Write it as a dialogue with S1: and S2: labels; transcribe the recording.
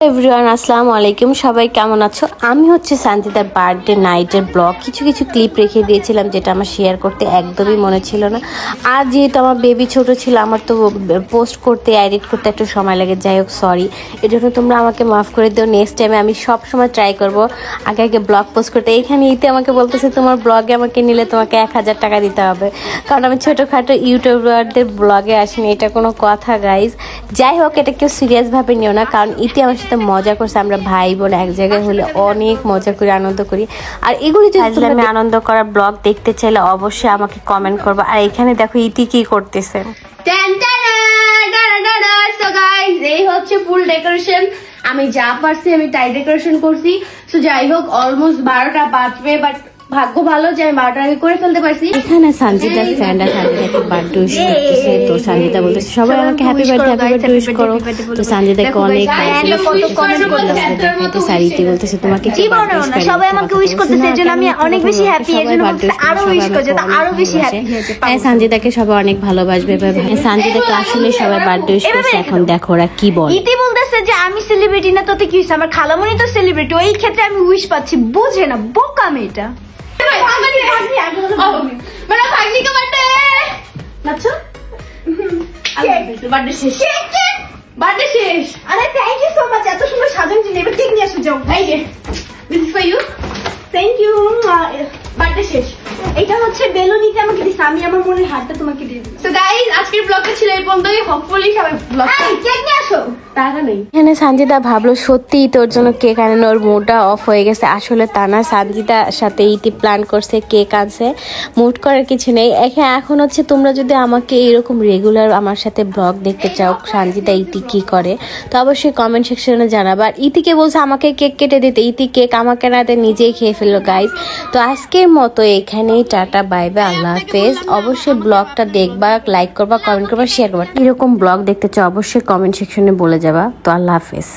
S1: Everyone আসসালামু আলাইকুম, সবাই কেমন আছো? আমি হচ্ছে সানজিদার বার্থডে নাইটের ব্লগ কিছু ক্লিপ রেখে দিয়েছিলাম, যেটা আমার শেয়ার করতে একদমই মনে ছিল না। আর যেহেতু আমার বেবি ছোট ছিল, আমার তো পোস্ট করতে এডিট করতে একটু সময় লাগে। যাই হোক, সরি, এর জন্য তোমরা আমাকে মাফ করে দিও। নেক্সট টাইমে আমি সব সময় ট্রাই করবো আগে ব্লগ পোস্ট করতে। এইখানে ইতে আমাকে বলতেছে তোমার ব্লগে আমাকে নিলে তোমাকে 1000 টাকা দিতে হবে, কারণ আমি ছোটোখাটো ইউটিউবারদের ব্লগে আসিনি। এটা কোনো কথা গাইজ? যাই হোক, এটা কেউ সিরিয়াসভাবে নিও না, কারণ ইতি আমার সাথে মজা করছে। আমরা ভাই বোন এক জায়গায় হলে অনেক মজা করি, আনন্দ করি। আর এগুলি যদি আমি আনন্দ করার ব্লগ দেখতে চাইলে অবশ্যই আমাকে কমেন্ট করবো। আর এখানে দেখো ইতি কি করতেছে।
S2: এই হচ্ছে ফুল ডেকোরেশন। আমি যা পারছি আমি টাই ডেকোরেশন করছি। তো যাই হোক, অলমোস্ট 12টা বাজবে, বাট ভাগ্য ভালো যে আমি 12টার আগে করে ফেলতে পারছি।
S1: এখানে সানজিদার ফ্রেন্ডরা সানজিদাকে বার্থডে উইশ করতেছে। তো সানজিদা বলতেছে সবাই আমাকে হ্যাপি বার্থডে উইশ করো। তো সানজিদাকে অনেক সারিতে বলতেছে তোমাকে
S3: সবাই আমাকে উইশ করতেছে, এজন্য আমি অনেক বেশি হ্যাপি। এজন্য আরো উইশ করছে, তো আরো বেশি হ্যাপি হয়েছে।
S1: হ্যাঁ, সানজিদাকে সবাই অনেক ভালোবাসবে। সানজিদাকে আসলে সবাই বার্থডে উইশ করছে। এখন দেখো ওরা কি বলে।
S3: ইতি বলতেছে যে আমি সেলিব্রিটি না, তোতে কি হইছে? আমার খালামণি তো সেলিব্রিটি, ওই ক্ষেত্রে আমি উইশ পাচ্ছি। বুঝে না, বোকা মেয়েটা। আরে থ্যাংক ইউ সো মাচ, এত সুন্দর সাজানো নেবে। কেক নিয়ে আসো, যাও।
S2: This is for you.
S3: Thank you. Birthday শেষ। এটা হচ্ছে বেলুনিতে আমাকে দিছে, আমি আমার মনের হাতটা তোমাকে দিয়ে দিলাম।
S2: So guys, আজকের ব্লগটা ছিল এই পর্যন্তই। হোপফুলি সবাই ব্লগ
S3: কেক নিয়ে আসো।
S2: টাকা নেই।
S1: এখানে সানজিদা ভাবলো সত্যিই তোর জন্য কেক আনেন, ওর মুডটা অফ হয়ে গেছে। আসলে তা না, সানজিদার সাথে ইতি প্ল্যান করছে, কেক আনছে। মুড করার কিছু নেই। এখন হচ্ছে তোমরা যদি আমাকে এরকম রেগুলার আমার সাথে ব্লগ দেখতে চাও, সানজিদা ইতি কি করে, তো অবশ্যই কমেন্ট সেকশনে জানাবা। আর ইতিকে বলছে আমাকে কেক কেটে দিতে, ইতি কেক আমাকে রাতে নিজেই খেয়ে ফেললো গাইজ। তো আজকের মতো এখানেই টাটা, বাই বাই, আল্লাহ হাফেজ। অবশ্যই ব্লগটা দেখবা, লাইক করবা, কমেন্ট করবা, শেয়ার করবা। এরকম ব্লগ দেখতে চাও অবশ্যই কমেন্ট সেকশনে বলে যাবা। তো আল্লাহ হাফেজ।